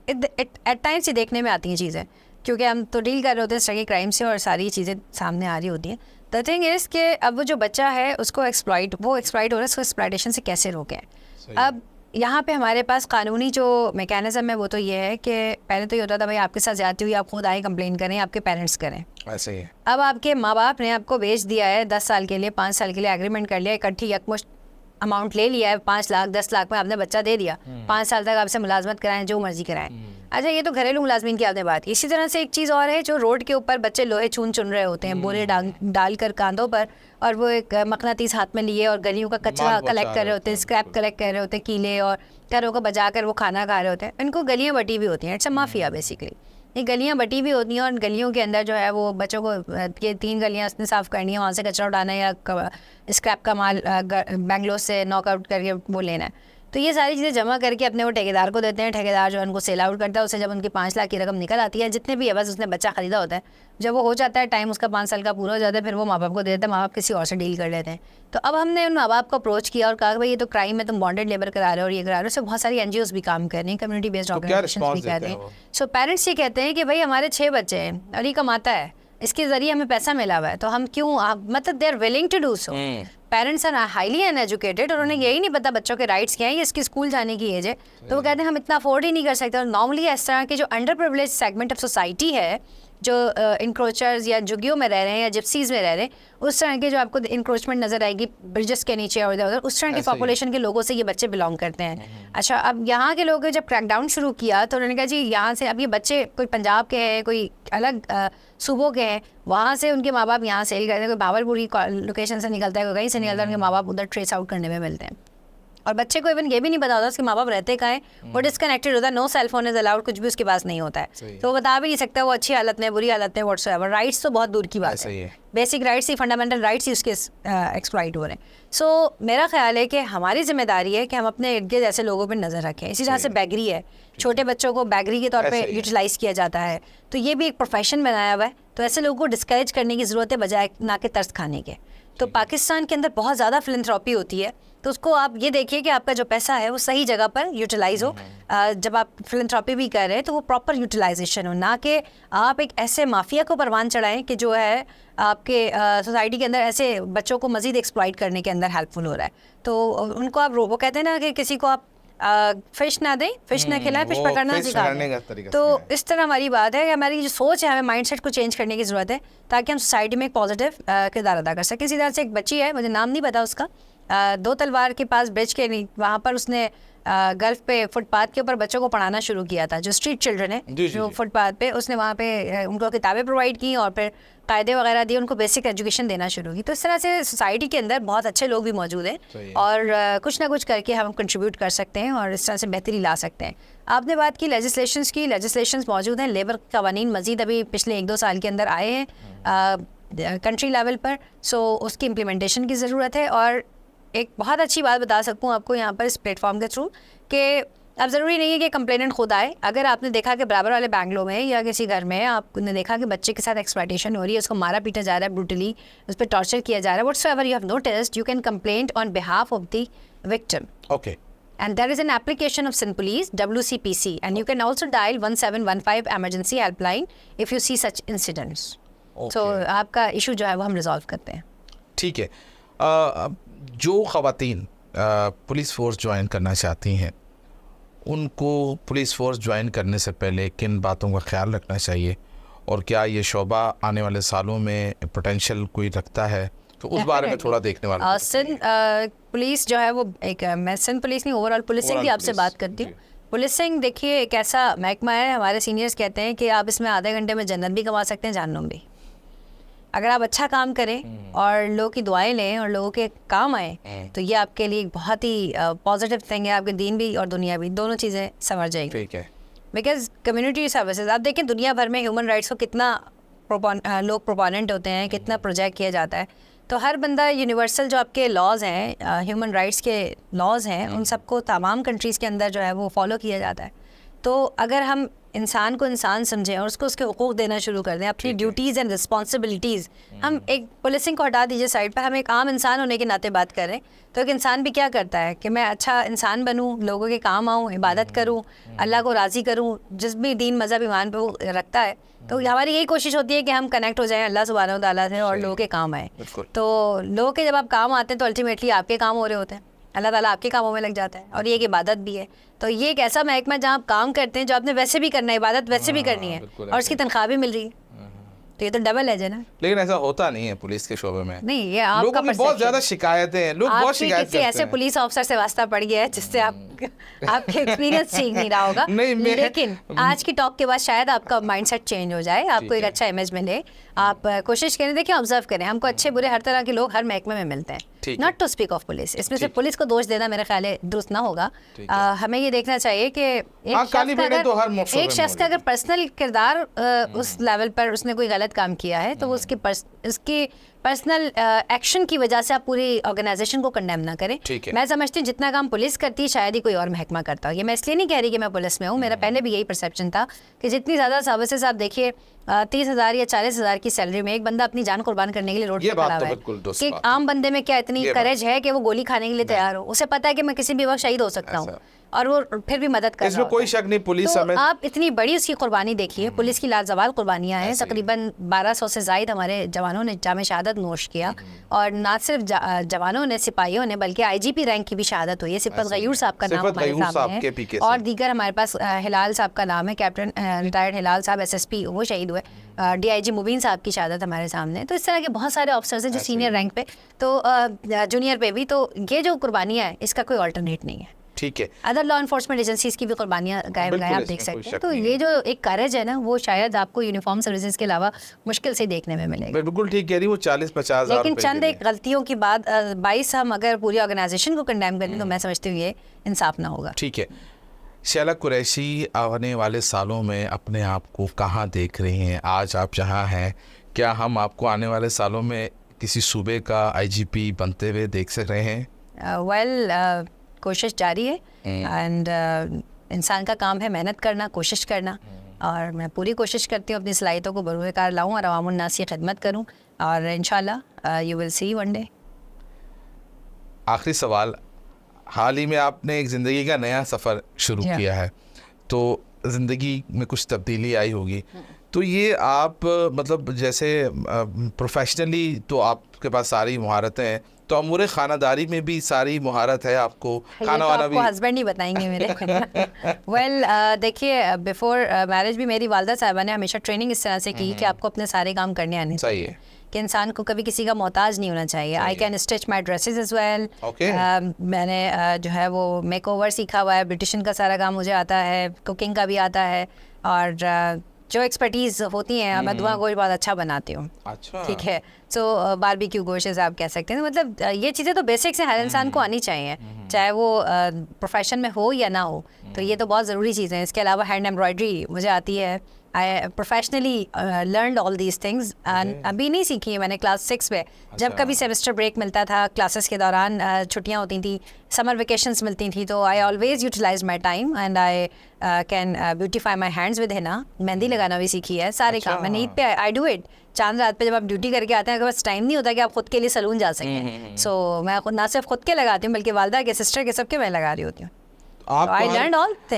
Eight times ये देखने में आती हैं चीज़ें, क्योंकि हम तो डील कर रहे होते हैं इस तरह के क्राइम से और सारी चीज़ें सामने आ रही होती हैं। द थिंग इज़ कि अब वो जो बच्चा है उसको एक्सप्लॉइट हो रहा है, उसको एक्सप्लॉइटेशन से कैसे रोकें। अब यहाँ पे हमारे पास कानूनी जो मैकेनिज़्म है वो तो ये है कि पहले तो ये होता था भाई आपके साथ ज़्यादती हुई आप खुद आए कंप्लेन करें, आपके पेरेंट्स करें, ऐसे ही है। अब आपके माँ बाप ने आपको भेज दिया है 10 साल के लिए, 5 साल के लिए एग्रीमेंट कर लिया, इकट्ठी यकमुश्त अमाउंट ले लिया है, 5 लाख 10 लाख में आपने बच्चा दे दिया, 5 साल तक आपसे मुलाजमत कराएं, जो मर्जी कराएं। अच्छा, ये तो घरेलू मुलाजमीन की आपने बात की। इसी तरह से एक चीज़ और है, जो रोड के ऊपर बच्चे लोहे चुन रहे होते हैं बोरे डाल कर कांधों पर, और वो एक मकनातीस हाथ में लिए और गलियों का कचरा कलेक्ट कर रहे होते हैं, स्क्रैप कलेक्ट कर रहे होते हैं, कीले और घरों को बजा कर वो खाना खा रहे होते हैं। इनको गलियाँ बटी हुई होती हैं, इट्स अ माफिया बेसिकली। ये गलियाँ बटी हुई होती हैं और गलियों के अंदर जो है वो बच्चों को ये 3 गलियाँ उसने साफ़ करनी है, वहाँ से कचरा उठाना है या स्क्रैप का माल बेंगलोर से नॉकआउट करके वो लेना है। तो ये सारी चीज़ें जमा करके अपने वो ठेकेदार को देते हैं, ठेकेदार जो है उनको सेल आउट करता है। उससे जब उनकी 5 लाख की रकम निकल आती है, जितने भी है बस उसने बच्चा ख़रीदा होता है, जब वो हो जाता है टाइम उसका 5 साल का पूरा हो जाता है, फिर वो माँ बाप को दे देते हैं, माँ बाप किसी और से डील कर लेते हैं। तो अब हमने उन माँ बाप को अप्रोच किया और कहा कि भाई ये तो क्राइम है, तुम बॉन्डेड लेबर करा रहे हो और ये करा रहे हो। उससे बहुत सारी NGOs भी काम कर रही हैं, कम्युनिटी बेस्ड ऑर्गेनाइजेशन भी कर रही हैं। सो पेरेंट्स ये कहते हैं कि भाई हमारे 6 बच्चे हैं और ये कमाता है, इसके ज़रिए हमें पैसा मिला हुआ है, तो हम क्यों मतलब they are willing to do so. Parents are highly uneducated और उन्हें यही नहीं पता बच्चों के राइट्स क्या हैं, ये इसकी स्कूल जाने की एज है, तो वो कहते हैं हम इतना अफोर्ड ही नहीं कर सकते। और नॉर्मली इस तरह के जो under privilege segment of society है, जो इंक्रोचर्स या जुगियों में रह रहे हैं या जिप्सीज़ में रह रहे हैं, उस तरह के जो आपको इंक्रोचमेंट नज़र आएगी ब्रिजेस के नीचे और इधर उधर, उस तरह की पॉपुलेशन के लोगों से ये बच्चे बिलोंग करते हैं। अच्छा, अब यहाँ के लोगों ने जब क्रैकडाउन शुरू किया तो उन्होंने कहा जी यहाँ से अब ये बच्चे कोई पंजाब के हैं, कोई अलग सूबों के हैं, वहाँ से उनके माँ बाप यहाँ सेल करते हैं, कोई भावलपुर की लोकेशन से निकलता है, कोई कहीं से निकलता है, उनके माँ बाप उधर ट्रेस आउट करने में मिलते हैं। और बच्चे को इवन ये भी नहीं पता होता उसके माँ बाप रहते कहाँ हैं, वो डिस्कनेक्टेड होता है, no cell phone is allowed, कुछ भी उसके पास नहीं होता है, तो वो बता भी नहीं सकता वो अच्छी हालत में बुरी हालत में व्हाट्सएवर। राइट्स तो बहुत दूर की बात है, बेसिक राइट्स ही, फंडामेंटल राइट्स ही उसके एक्सप्लॉइट हो रहे हैं। सो मेरा ख्याल है कि हमारी जिम्मेदारी है कि हम अपने इर्द गिर्द ऐसे लोगों पर नज़र रखें। इसी तरह से बैगरी है, छोटे बच्चों को बैगरी के तौर पर यूटिलाइज किया जाता है, तो ये भी एक प्रोफेशन बनाया हुआ है, तो ऐसे लोगों को डिस्करेज करने की ज़रूरत है बजाय ना कि तरस खाने के। तो पाकिस्तान के अंदर बहुत ज़्यादा फिलैंथ्रोपी होती है, तो उसको आप ये देखिए कि आपका जो पैसा है वो सही जगह पर यूटिलाइज हो। जब आप फिलैंथ्रोपी भी कर रहे हैं तो वो प्रॉपर यूटिलाइजेशन हो, ना कि आप एक ऐसे माफिया को परवान चढ़ाएं कि जो है आपके सोसाइटी के अंदर ऐसे बच्चों को मज़ीद एक्सप्लॉइट करने के अंदर हेल्पफुल हो रहा है। तो उनको आप वो कहते हैं ना कि किसी को आप फिश ना दें, फिश ना खिलाएं, फिश पकड़ना सिखा दें। तो इस तरह हमारी बात है कि हमारी जो सोच है, हमें माइंडसेट को चेंज करने की ज़रूरत है ताकि हम सोसाइटी में एक पॉजिटिव किरदार अदा कर सकें। इसी तरह से एक बच्ची है, मुझे नाम नहीं पता उसका, 2 तलवार के पास ब्रिज के नहीं, वहाँ पर उसने गल्फ पे फुटपाथ के ऊपर बच्चों को पढ़ाना शुरू किया था, जो स्ट्रीट चिल्ड्रन है जो फुटपाथ पे, उसने वहाँ पे उनको किताबें प्रोवाइड की और फिर कायदे वगैरह दिए, उनको बेसिक एजुकेशन देना शुरू की। तो इस तरह से सोसाइटी के अंदर बहुत अच्छे लोग भी मौजूद हैं और कुछ ना कुछ करके हम कंट्रीब्यूट कर सकते हैं और इस तरह से बेहतरी ला सकते हैं। आपने बात की लेजिस्लेशंस की, लेजिस्लेशंस मौजूद हैं, लेबर कवानीन मज़ीद अभी पिछले 1-2 साल के अंदर आए हैं कंट्री लेवल पर, सो उसकी इम्प्लीमेंटेशन की ज़रूरत है। और एक बहुत अच्छी बात बता सकूँ आपको यहाँ पर इस प्लेटफॉर्म के थ्रू कि अब ज़रूरी नहीं है कि कंप्लेनेंट खुद आए। अगर आपने देखा कि बराबर वाले बैंगलोर में या किसी घर में आपने देखा कि बच्चे के साथ एक्सप्लॉइटेशन हो रही है, उसको मारा पीटा जा रहा है ब्रूटली, उस पर टॉर्चर किया जा रहा है, whatsoever you have noticed, you can complaint on behalf of the victim. Okay. And there is an application of Sindh Police, WCPC, and you can also dial 1715 emergency helpline if you see such incidents. So आपका issue जो है वो हम resolve करते हैं। ठीक है। जो ख़वातीन पुलिस फोर्स ज्वाइन करना चाहती हैं, उनको पुलिस फोर्स ज्वाइन करने से पहले किन बातों का ख्याल रखना चाहिए, और क्या ये शोबा आने वाले सालों में पोटेंशियल कोई रखता है, तो उस बारे में थोड़ा देखने वाला। सिंध पुलिस जो है वो एक, मैं सिंध पुलिस नहीं, ओवरऑल पुलिसिंग की आपसे बात करती हूँ। पुलिसिंग देखिए एक ऐसा महकमा है, हमारे सीनियर्स कहते हैं कि आप इसमें आधे घंटे में जन्नत भी कमा सकते हैं, जहन्नुम भी, अगर आप अच्छा काम करें और लोगों की दुआएं लें और लोगों के काम आए, तो ये आपके लिए एक बहुत ही पॉजिटिव थिंग है, आपके दीन भी और दुनिया भी, दोनों चीज़ें संवर जाएंगी। ठीक है। बिकॉज कम्युनिटी सर्विसेज, आप देखें दुनिया भर में ह्यूमन राइट्स को कितना लोग प्रोपोनेंट होते हैं, कितना प्रोजेक्ट किया जाता है, तो हर बंदा यूनिवर्सल जो आपके लॉज हैं, ह्यूमन राइट्स के लॉज हैं, उन सबको तमाम कंट्रीज़ के अंदर जो है वो फॉलो किया जाता है। तो अगर हम इंसान को इंसान समझें और उसको उसके हुकूक देना शुरू कर दें, अपनी ड्यूटीज़ एंड रिस्पॉन्सिबिलिटीज़, हम एक पुलिसिंग को हटा दीजिए साइड पर, हम एक आम इंसान होने के नाते बात कर रहे हैं। तो एक इंसान भी क्या करता है कि मैं अच्छा इंसान बनूं, लोगों के काम आऊं, इबादत करूं, अल्लाह को राज़ी करूं, जिस भी दीन मज़हब ईमान पे वो रखता है। तो हमारी यही कोशिश होती है कि हम कनेक्ट हो जाएं अल्लाह सुब्हानहू व तआला से और लोगों के काम आए। तो लोगों के जब आप काम आते हैं तो अल्टीमेटली आपके काम हो रहे होते हैं, अल्लाह ताला आपके कामों में लग जाता है, और ये एक इबादत भी है। तो ये एक ऐसा महकमा जहाँ आप काम करते हैं जो आपने वैसे भी करना है, इबादत वैसे भी करनी है, और उसकी तनख्वाह भी मिल रही है। तो ये तो डबल है ना। लेकिन ऐसा होता नहीं है पुलिस के शोबे में। नहीं, ये आपका लोगों की बहुत ज्यादा शिकायतें हैं, लोग बहुत शिकायत करते हैं। ऐसे पुलिस ऑफिसर से वास्ता पड़ गया है जिससे आपके एक्सपीरियंस ठीक नहीं रहा होगा। लेकिन आज की टॉक के बाद शायद आपका माइंडसेट चेंज हो जाए, आपको एक अच्छा इमेज मिले। आप कोशिश करें, देखिए ऑब्जर्व करें, हमको अच्छे बुरे हर तरह के लोग हर महकमे में मिलते हैं। Not to speak of police, इसमें से पुलिस को दोष देना मेरे ख्याल है दुरुस्त ना होगा। हमें ये देखना चाहिए कि एक शख्स का अगर पर्सनल किरदार उस लेवल पर उसने कोई गलत काम किया है तो उसकी पर्सनल एक्शन की वजह से आप पूरी ऑर्गेनाइजेशन को कंडेम ना करें। मैं समझती हूँ जितना काम पुलिस करती है शायद ही कोई और महकमा करता हो। ये मैं इसलिए नहीं कह रही कि मैं पुलिस में हूँ, मेरा पहले भी यही परसेप्शन था कि जितनी ज़्यादा सर्विसेज आप देखिए 30,000 या 40,000 की सैलरी में एक बंदा अपनी जान कुर्बान करने के लिए रोड पे खड़ा हुआ है कि आम बंदे में क्या इतनी करेज है कि वो गोली खाने के लिए तैयार हो। उसे पता है कि मैं किसी भी वक्त शहीद हो सकता हूँ और वो फिर भी मदद कर रहा है। इसमें कोई शक नहीं, पुलिस तो आप इतनी बड़ी उसकी कुर्बानी देखिए, पुलिस की लाजवाब कुर्बानियां हैं। तकरीबन 1200 से ज़ायद हमारे जवानों ने जामे शहादत नोश किया, और ना सिर्फ जवानों ने, सिपाहियों ने, बल्कि IGP रैंक की भी शहादत हुई है। सिफत गयूर साहब का नाम हमारे सामने है, और दीगर हमारे पास हिलाल साहब का नाम है, कैप्टन रिटायर्ड हिलाल साहब SSP, वो शहीद हुए। DIG मुबीन साहब की शहादत हमारे सामने। तो इस तरह के बहुत सारे ऑफिसर्स हैं जो सीनियर रैंक पे, तो जूनियर पे भी। तो ये जो कुर्बानियाँ हैं इसका कोई ऑल्टरनेट नहीं है। ठीक है, अदर लॉ इन्फोर्समेंट एजेंसीज की भी कुर्बानियाँ गायब आप देख सकते हैं। तो ये जो एक करेज है ना, वो शायद आपको यूनिफॉर्म सर्विसेज के अलावा मुश्किल से देखने में मिलेगा। बिल्कुल ठीक कह रही, वो 40-50 हज़ार। लेकिन चंद एक गलतियों की बात 22 हम अगर पूरी ऑर्गेनाइजेशन को कंडेम करें तो मैं समझती हूँ ये इंसाफ ना होगा। ठीक है, शैला कुरैशी आने वाले सालों में अपने आप को कहाँ देख रही हैं? आज आप जहाँ हैं, क्या हम आपको आने वाले सालों में किसी सूबे का IGP बनते हुए देख सक रहे हैं? कोशिश जारी है, एंड इंसान का काम है मेहनत करना, कोशिश करना, और मैं पूरी कोशिश करती हूँ अपनी सलाहियतों को बरूए कार लाऊं और अवामुन नास की खिदमत करूं, और इंशाल्लाह you will see one day. आखिरी सवाल, हाल ही में आपने एक ज़िंदगी का नया सफ़र शुरू किया है, तो ज़िंदगी में कुछ तब्दीली आई होगी, तो ये आप मतलब जैसे प्रोफेशनली तो आपके पास सारी महारतें हैं, तो अमूर खानादारी में भी सारी महारत है आपको? खाना वाना भी हस्बैंड ही बताएंगे मेरे। देखिए, बिफोर मैरिज भी मेरी वालदा साहिबा ने हमेशा ट्रेनिंग इस तरह से की कि आपको अपने सारे काम करने आने चाहिए, कि इंसान को कभी किसी का मोहताज नहीं होना चाहिए। I can stitch my dresses as well. मैंने जो है वो मेक ओवर सीखा हुआ है, ब्यूटिशियन का सारा काम मुझे आता है, कुकिंग का भी आता है, और जो एक्सपर्टीज़ होती हैं, मैं दुआ गोश्त बहुत अच्छा बनाती हूँ। अच्छा, ठीक है। सो बारबेक्यू गोश्त आप कह सकते हैं। मतलब ये चीज़ें तो बेसिक्स हैं, हर इंसान को आनी चाहिए, चाहे वो प्रोफेशन में हो या ना हो। तो ये तो बहुत ज़रूरी चीज़ें हैं। इसके अलावा हैंड एम्ब्रॉयडरी मुझे आती है। I professionally learned all these things, and अभी नहीं सीखी है मैंने। क्लास 6 में जब कभी सेमेस्टर ब्रेक मिलता था, क्लासेस के दौरान छुट्टियाँ होती थी, समर वेकेशंस मिलती थी, तो I always utilise my time and I can beautify my hands with henna. Mehndi लगाना भी सीखी है, सारे काम मैं नीट पे आई डू इट। चांद रात पे जब आप ड्यूटी करके आते हैं, आपके पास टाइम नहीं होता कि आप खुद के लिए सलून जा सकें। सो मैं खुद ना सिर्फ खुद के लगाती हूँ बल्कि वालदा के, सिस्टर के, सबके मैं लगा रही होती हूँ।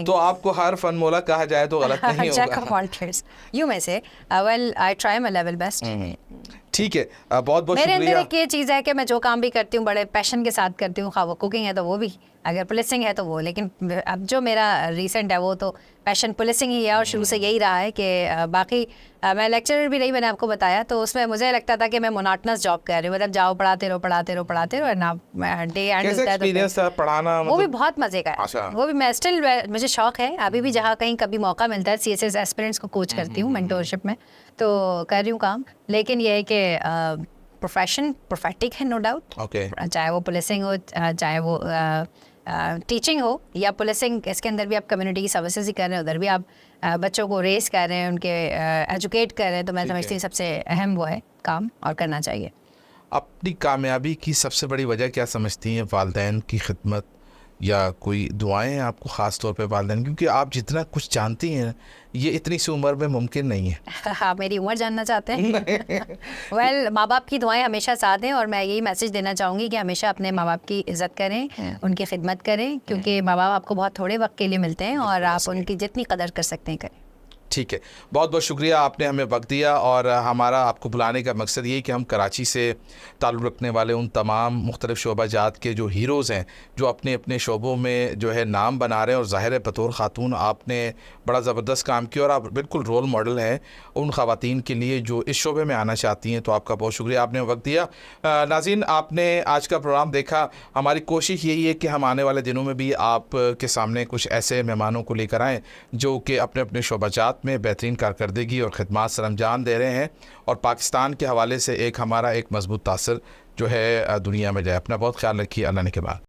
तो आपको हर फन मोला कहा जाए तो गलत नहीं होगा। यू में से well I try my level best. ठीक है, बहुत बहुत मेरे अंदर एक ये चीज़ है कि मैं जो काम भी करती हूँ बड़े पैशन के साथ करती हूँ, खा वो कुकिंग है तो वो भी, अगर पुलिसिंग है तो वो। लेकिन अब जो मेरा रिसेंट है वो तो पैशन पुलिसिंग ही है, और शुरू से यही रहा है कि बाकी मैं लेक्चरर भी रही, मैंने आपको बताया, तो उसमें मुझे लगता था कि मैं मोनोटनस जॉब कर रही हूँ, मतलब जाओ पढ़ाते रहो ना, डे एंड होता है पढ़ाना, वो भी बहुत मज़े का है। वो भी मैं स्टिल, मुझे शौक है अभी भी, जहाँ कहीं कभी मौका मिलता है CSS एस्पिरेंट्स को कोच करती हूँ मेंटोरशिप में, तो कर रही हूँ काम। लेकिन ये है कि प्रोफेशन प्रोफेटिक है, नो डाउट। चाहे वो पुलिसिंग हो, चाहे वो टीचिंग हो या पुलिसिंग, इसके अंदर भी आप कम्युनिटी की सर्विसेज ही कर रहे हैं, उधर भी आप बच्चों को रेस कर रहे हैं, उनके एजुकेट कर रहे हैं। तो मैं समझती हूँ सबसे अहम वो है काम, और करना चाहिए। अपनी कामयाबी की सबसे बड़ी वजह क्या समझती हैं? वालिदैन की खिदमत, या कोई दुआएं हैं आपको ख़ास तौर पे वालिदैन, क्योंकि आप जितना कुछ जानती हैं ये इतनी सी उम्र में मुमकिन नहीं है। आप मेरी उम्र जानना चाहते हैं? वेल, माँ बाप की दुआएं हमेशा साथ हैं, और मैं यही मैसेज देना चाहूँगी कि हमेशा अपने माँ बाप की इज़्ज़त करें, उनकी खिदमत करें, क्योंकि माँ बाप आपको बहुत थोड़े वक्त के लिए मिलते हैं और आप उनकी जितनी कदर कर सकते हैं करें। ठीक है, बहुत बहुत शुक्रिया, आपने हमें वक्त दिया। और हमारा आपको बुलाने का मकसद ये कि हम कराची से ताल्लुक़ रखने वाले उन तमाम मुख्तलिफ़ शोबाजात के जो हीरोज़ हैं, जो अपने अपने शोबों में जो है नाम बना रहे हैं, और ज़ाहिर है बतौर ख़ातून आपने बड़ा ज़बरदस्त काम किया और आप बिल्कुल रोल मॉडल हैं उन ख़वातीन के लिए जो इस शोबे में आना चाहती हैं। तो आपका बहुत शुक्रिया, आपने वक्त दिया। नाज़रीन, आपने आज का प्रोग्राम देखा। हमारी कोशिश यही है कि हम आने वाले दिनों में भी आप के सामने कुछ ऐसे मेहमानों को लेकर आएँ जो कि अपने अपने शोबाजात में बेहतरीन कारकर्दगी और ख़िदमत सरअंजाम दे रहे हैं, और पाकिस्तान के हवाले से एक हमारा एक मजबूत तासर जो है दुनिया में जाए। अपना बहुत ख्याल रखिए। अल्लाह ने के बाद।